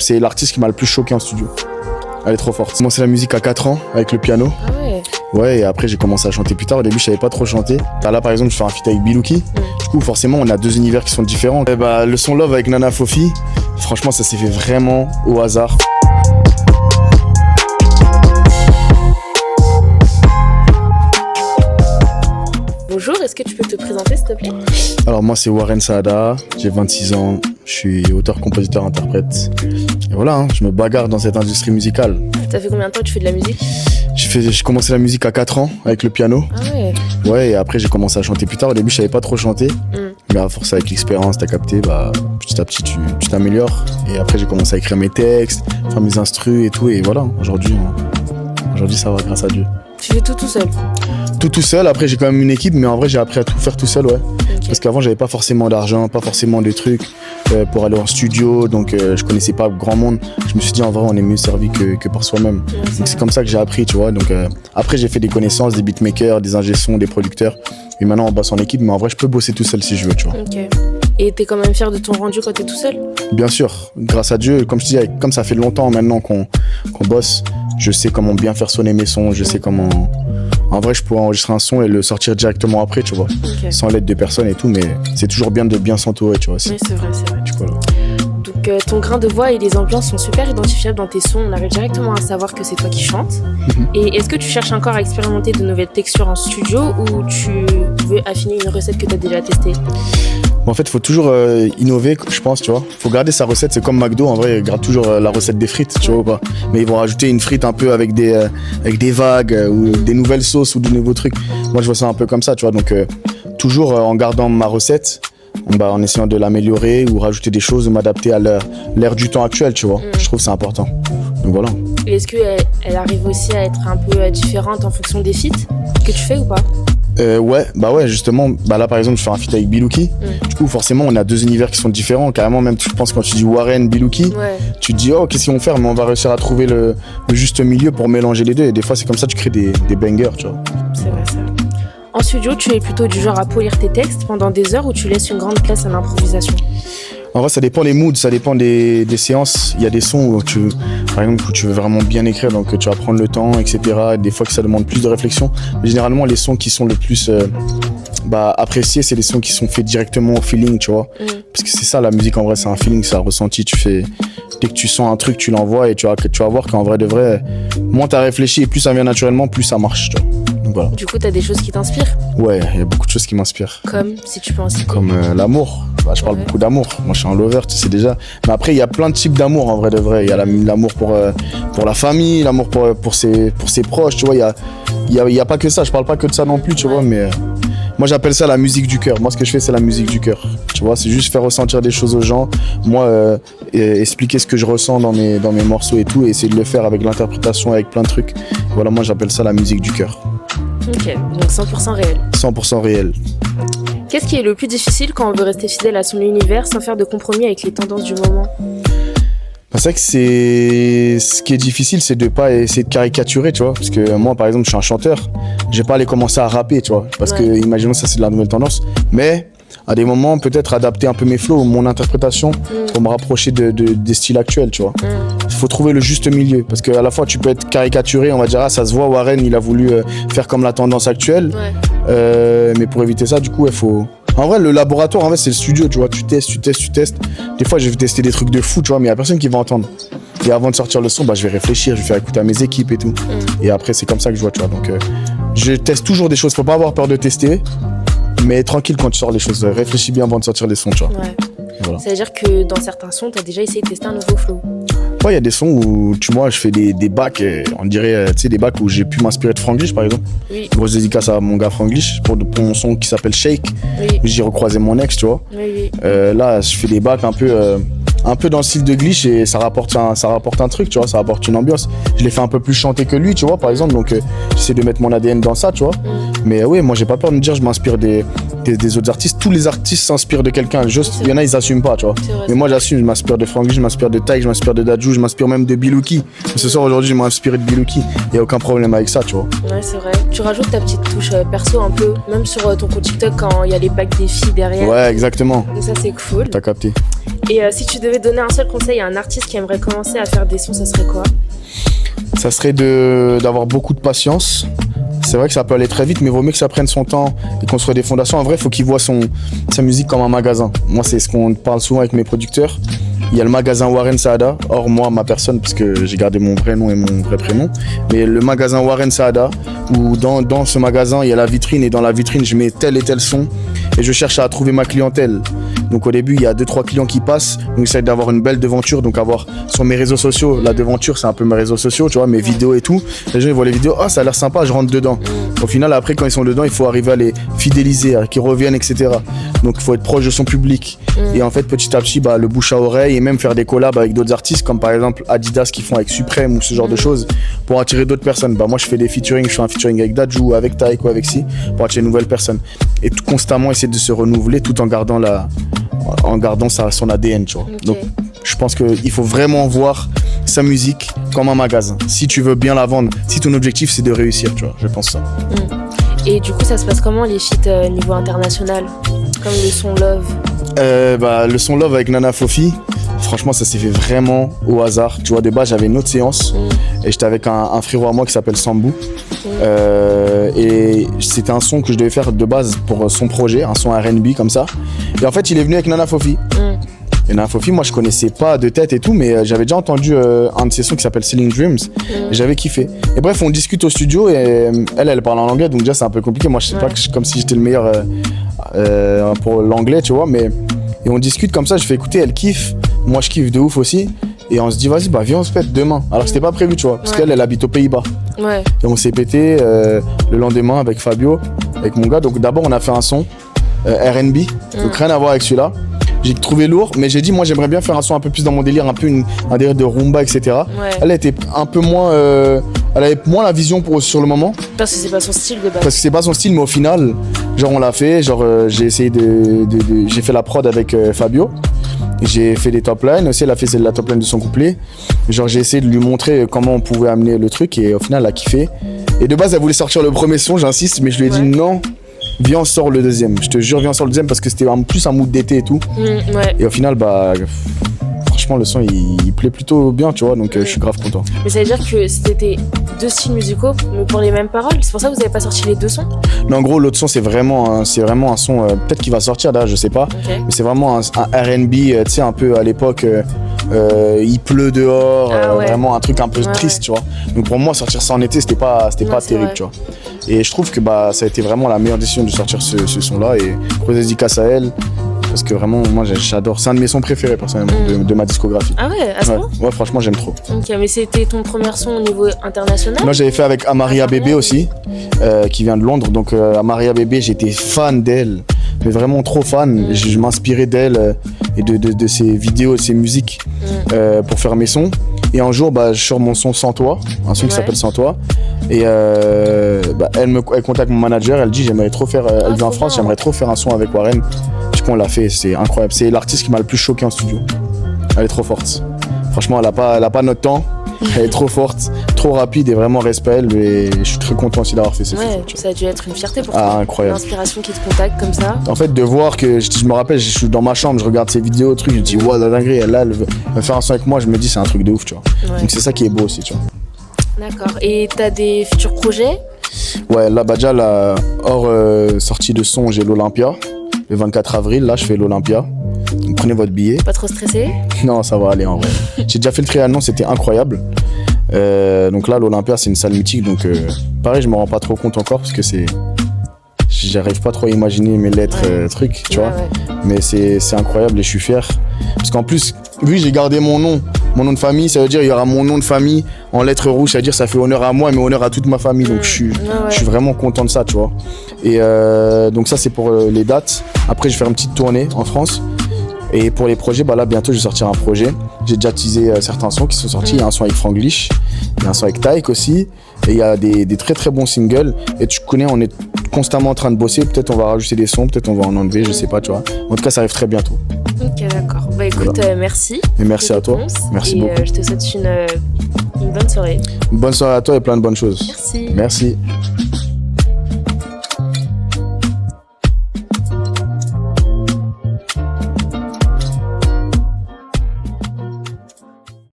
C'est l'artiste qui m'a le plus choqué en studio. Elle est trop forte. J'ai commencé la musique à 4 ans avec le piano. Ah ouais. Ouais, et après j'ai commencé à chanter plus tard. Au début, je savais pas trop chanter. Là, par exemple, je fais un feat avec Bilouki. Du coup, forcément, on a deux univers qui sont différents. Et le son Love avec Nana Fofi, franchement, ça s'est fait vraiment au hasard. Bonjour, est-ce que tu peux te présenter s'il te plaît? Alors moi c'est Warren Saada, j'ai 26 ans, je suis auteur, compositeur, interprète. Et voilà, hein, je me bagarre dans cette industrie musicale. Ça fait combien de temps que tu fais de la musique? J'ai commencé la musique à 4 ans avec le piano. Ah ouais. Ouais, et après j'ai commencé à chanter plus tard. Au début je savais pas trop chanter. Mais à force avec l'expérience, t'as capté, petit à petit tu t'améliores. Et après j'ai commencé à écrire mes textes, faire mes instrus et tout. Et voilà, aujourd'hui ça va, grâce à Dieu. Tu fais tout seul? Tout seul, après j'ai quand même une équipe, mais en vrai j'ai appris à tout faire tout seul, ouais. Okay. Parce qu'avant j'avais pas forcément d'argent, pas forcément de trucs pour aller en studio, donc je connaissais pas grand monde. Je me suis dit en vrai on est mieux servi que par soi-même. Ouais, donc c'est comme ça que j'ai appris, tu vois. Donc après j'ai fait des connaissances, des beatmakers, des ingé-sons, des producteurs. Et maintenant on bosse en équipe, mais en vrai je peux bosser tout seul si je veux, tu vois. Ok. Et t'es quand même fier de ton rendu quand t'es tout seul? Bien sûr, grâce à Dieu, comme je te dis, comme ça fait longtemps maintenant qu'on bosse, je sais comment bien faire sonner mes sons, je sais comment... En vrai, je pourrais enregistrer un son et le sortir directement après, tu vois, sans l'aide de personne et tout, mais c'est toujours bien de bien s'entourer, tu vois. Oui, c'est vrai. Du coup, là. Donc, ton grain de voix et les ambiances sont super identifiables dans tes sons. On arrive directement à savoir que c'est toi qui chantes. Et est-ce que tu cherches encore à expérimenter de nouvelles textures en studio ou tu veux affiner une recette que tu as déjà testée? En fait, il faut toujours innover, je pense, tu vois. Il faut garder sa recette, c'est comme McDo, en vrai, ils gardent toujours la recette des frites, tu vois ou pas. Mais ils vont rajouter une frite un peu avec des vagues ou des nouvelles sauces ou des nouveaux trucs. Moi, je vois ça un peu comme ça, tu vois. Donc, toujours en gardant ma recette, en essayant de l'améliorer ou rajouter des choses ou m'adapter à l'ère du temps actuel, tu vois. Je trouve que c'est important. Donc voilà. Et est-ce qu'elle arrive aussi à être un peu différente en fonction des feats que tu fais ou pas? Ouais, justement, là par exemple je fais un feat avec Bilouki. Du coup forcément on a deux univers qui sont différents, carrément même je pense quand tu dis Warren, Bilouki, tu te dis oh qu'est-ce qu'ils vont faire, mais on va réussir à trouver le juste milieu pour mélanger les deux et des fois c'est comme ça que tu crées des bangers, tu vois. C'est vrai. En studio, tu es plutôt du genre à polir tes textes pendant des heures ou tu laisses une grande place à l'improvisation? En vrai, ça dépend des moods, ça dépend des séances. Il y a des sons où par exemple, où tu veux vraiment bien écrire, donc tu vas prendre le temps, etc. Des fois que ça demande plus de réflexion. Mais généralement, les sons qui sont le plus appréciés, c'est les sons qui sont faits directement au feeling, tu vois. Parce que c'est ça, la musique, en vrai, c'est un feeling, c'est un ressenti. Dès que tu sens un truc, tu l'envoies et tu vas voir qu'en vrai de vrai, moins t'as réfléchi et plus ça vient naturellement, plus ça marche, tu vois. Donc, voilà. Du coup, t'as des choses qui t'inspirent? Ouais, il y a beaucoup de choses qui m'inspirent. Comme, si tu peux en citer? Comme l'amour. Je parle beaucoup d'amour. Moi, je suis un lover, tu sais déjà. Mais après, il y a plein de types d'amour, en vrai de vrai. Il y a l'amour pour la famille, l'amour pour ses proches, tu vois. Il y a pas que ça. Je parle pas que de ça non plus, tu vois. Mais moi, j'appelle ça la musique du cœur. Moi, ce que je fais, c'est la musique du cœur. Tu vois, c'est juste faire ressentir des choses aux gens. Moi, expliquer ce que je ressens dans mes morceaux et tout. Et essayer de le faire avec l'interprétation, avec plein de trucs. Voilà, moi, j'appelle ça la musique du cœur. Ok, donc 100% réel. 100% réel. Qu'est-ce qui est le plus difficile quand on veut rester fidèle à son univers sans faire de compromis avec les tendances du moment? C'est vrai que ce qui est difficile, c'est de pas essayer de caricaturer, tu vois. Parce que moi, par exemple, je suis un chanteur. Je vais pas aller commencer à rapper, tu vois. Parce que, imaginons, ça, c'est de la nouvelle tendance. Mais à des moments, peut-être adapter un peu mes flows, mon interprétation pour me rapprocher des styles actuels, tu vois. Il faut trouver le juste milieu. Parce qu'à la fois, tu peux être caricaturé, on va dire, ça se voit, Warren, il a voulu faire comme la tendance actuelle. Mais pour éviter ça, du coup, il faut... En vrai, le laboratoire, en vrai, c'est le studio, tu vois. Tu testes. Des fois, je vais tester des trucs de fou, tu vois, mais il n'y a personne qui va entendre. Et avant de sortir le son, je vais réfléchir, je vais faire écouter à mes équipes et tout. Et après, c'est comme ça que je vois, tu vois. Donc, je teste toujours des choses. Faut pas avoir peur de tester, mais tranquille quand tu sors les choses. Réfléchis bien avant de sortir les sons, tu vois. Ouais. Voilà. Ça veut dire que dans certains sons, tu as déjà essayé de tester un nouveau flow? Ouais, il y a des sons où, tu vois, je fais des bacs, on dirait, tu sais, des bacs où j'ai pu m'inspirer de Franglish, par exemple. Oui. Grosse dédicace à mon gars Franglish pour mon son qui s'appelle Shake. Oui. J'ai recroisé mon ex, tu vois. Oui. Là, je fais des bacs un peu dans le style de glitch et ça rapporte un truc, tu vois, ça apporte une ambiance. Je l'ai fait un peu plus chanter que lui, tu vois, par exemple, donc j'essaie de mettre mon ADN dans ça, tu vois. Mais ouais, moi j'ai pas peur de me dire je m'inspire des autres artistes. Tous les artistes s'inspirent de quelqu'un, juste il y en a ils assument pas, tu vois. Mais moi j'assume, je m'inspire de Franglish, je m'inspire de Taïk, je m'inspire de Dadju, je m'inspire même de Bilouki. Ce soir aujourd'hui je m'ai inspiré de Bilouki, il y a aucun problème avec ça, tu vois. Ouais, c'est vrai. Tu rajoutes ta petite touche perso un peu, même sur ton compte TikTok quand il y a les bacs des filles derrière. Ouais, exactement. Donc ça c'est cool. T'as capté. Et si tu devais donner un seul conseil à un artiste qui aimerait commencer à faire des sons, ça serait quoi? Ça serait d'avoir beaucoup de patience. C'est vrai que ça peut aller très vite, mais il vaut mieux que ça prenne son temps et construire des fondations. En vrai, il faut qu'il voit sa musique comme un magasin. Moi, c'est ce qu'on parle souvent avec mes producteurs. Il y a le magasin Warren Saada, hors moi, ma personne, parce que j'ai gardé mon vrai nom et mon vrai prénom. Mais le magasin Warren Saada, où dans ce magasin, il y a la vitrine, et dans la vitrine, je mets tel et tel son, et je cherche à trouver ma clientèle. Donc au début, il y a 2-3 clients qui passent, donc j'essaie d'avoir une belle devanture, donc avoir sur mes réseaux sociaux, la devanture, c'est un peu mes réseaux sociaux, tu vois, mes vidéos et tout. Les gens, ils voient les vidéos, ça a l'air sympa, je rentre dedans. Au final, après, quand ils sont dedans, il faut arriver à les fidéliser, à qu'ils reviennent, etc. Donc il faut être proche de son public. Et en fait, petit à petit, le bouche à oreille, et même faire des collabs avec d'autres artistes, comme par exemple Adidas qui font avec Supreme ou ce genre de choses, pour attirer d'autres personnes. Moi, je fais des featuring, je fais un featuring avec Dadju, avec Taïko, avec Si, pour attirer de nouvelles personnes. Et constamment essayer de se renouveler tout en gardant son ADN, tu vois. Okay. Donc, je pense qu'il faut vraiment voir sa musique comme un magasin. Si tu veux bien la vendre, si ton objectif c'est de réussir, tu vois, je pense ça. Et du coup, ça se passe comment les feats niveau international, comme le son Love? Le son Love avec Nana Fofi, franchement, ça s'est fait vraiment au hasard. Tu vois, de base, j'avais une autre séance et j'étais avec un frérot à moi qui s'appelle Sambou. Et c'était un son que je devais faire de base pour son projet, un son R&B comme ça. Et en fait, il est venu avec Nana Fofi. Et Nana Fofi, moi, je connaissais pas de tête et tout, mais j'avais déjà entendu un de ses sons qui s'appelle Selling Dreams. Et j'avais kiffé. Et bref, on discute au studio et elle parle en anglais, donc déjà, c'est un peu compliqué. Moi, je sais pas comme si j'étais le meilleur pour l'anglais, tu vois, mais. Et on discute comme ça, je fais écouter, elle kiffe, moi je kiffe de ouf aussi. Et on se dit, vas-y, viens, on se pète demain. Alors que c'était pas prévu, tu vois, parce qu'elle habite aux Pays-Bas. Et on s'est pété le lendemain avec Fabio, avec mon gars. Donc d'abord, on a fait un son R&B, donc rien à voir avec celui-là. J'ai trouvé lourd, mais j'ai dit, moi j'aimerais bien faire un son un peu plus dans mon délire, un délire de rumba, etc. Elle était un peu moins. Elle avait moins la vision sur le moment. Parce que c'est pas son style de base. Parce que c'est pas son style, mais au final, genre on l'a fait. Genre j'ai essayé j'ai fait la prod avec Fabio. J'ai fait des top lines aussi. Elle a fait la top line de son couplet. Genre j'ai essayé de lui montrer comment on pouvait amener le truc et au final elle a kiffé. Et de base elle voulait sortir le premier son, j'insiste, mais je lui ai dit non. Viens, on sort le deuxième. Je te jure, viens, on sort le deuxième parce que c'était plus un mood d'été et tout. Et au final, franchement, le son il plaît plutôt bien, tu vois, donc je suis grave content. Mais ça veut dire que c'était 2 styles musicaux, mais pour les mêmes paroles. C'est pour ça que vous avez pas sorti les 2 sons? Non, en gros, l'autre son, c'est vraiment un son, peut-être qu'il va sortir là, je sais pas. Mais c'est vraiment un R&B, tu sais, un peu à l'époque, il pleut dehors, vraiment un truc un peu triste, tu vois. Donc pour moi, sortir ça en été, c'était pas terrible, tu vois. Et je trouve que ça a été vraiment la meilleure décision de sortir ce son-là. Et grosse dédicace à elle. Parce que vraiment, moi j'adore. C'est un de mes sons préférés personnellement de ma discographie. Ah ouais, à ce point? Ouais, franchement, j'aime trop. Ok, mais c'était ton premier son au niveau international? Moi j'avais fait avec Amaria Bébé aussi, qui vient de Londres. Donc Amaria Bébé, j'étais fan d'elle. Mais vraiment trop fan. Je m'inspirais d'elle et de ses vidéos, de ses musiques pour faire mes sons. Et un jour, je sors mon son Sans Toi, un son qui s'appelle Sans Toi. Et elle contacte mon manager, elle dit j'aimerais trop faire, elle vient en France, j'aimerais trop faire un son avec Warren. Du coup on l'a fait, c'est incroyable. C'est l'artiste qui m'a le plus choqué en studio. Elle est trop forte. Franchement, elle a pas notre temps. Elle est trop forte, trop rapide et vraiment respect elle. Et je suis très content aussi d'avoir fait ce feat. Ça a dû être une fierté pour toi. Incroyable. L'inspiration qui te contacte comme ça. En fait, de voir que, je me rappelle, je suis dans ma chambre, je regarde ses vidéos, trucs, je me dis, wow, la dinguerie, elle veut faire un son avec moi, je me dis, c'est un truc de ouf, tu vois. Donc c'est ça qui est beau aussi, tu vois. D'accord. Et t'as des futurs projets? Ouais, là, déjà, hors sortie de son, j'ai l'Olympia. Le 24 avril, là, je fais l'Olympia. Donc prenez votre billet. Pas trop stressé? Non, ça va aller en vrai. J'ai déjà fait le Trianon, c'était incroyable. Donc là, l'Olympia, c'est une salle mythique. Donc pareil, je me rends pas trop compte encore parce que j'arrive pas trop à imaginer mes lettres, trucs, tu vois. Mais c'est incroyable et je suis fier. Parce qu'en plus, vu que j'ai gardé mon nom de famille, ça veut dire il y aura mon nom de famille en lettres rouges, ça veut dire ça fait honneur à moi mais honneur à toute ma famille. Donc je suis vraiment content de ça, tu vois. Et donc ça, c'est pour les dates. Après, je vais faire une petite tournée en France. Et pour les projets, là bientôt je vais sortir un projet. J'ai déjà teasé certains sons qui sont sortis. Il y a un son avec Franglish, il y a un son avec Taïk aussi. Et il y a des très très bons singles. Et tu connais, on est constamment en train de bosser. Peut-être on va rajouter des sons, peut-être on va en enlever, je sais pas, tu vois. En tout cas, ça arrive très bientôt. Ok, d'accord. Écoute, merci. Et merci à toi. Merci beaucoup. Je te souhaite une bonne soirée. Une bonne soirée à toi et plein de bonnes choses. Merci. Merci.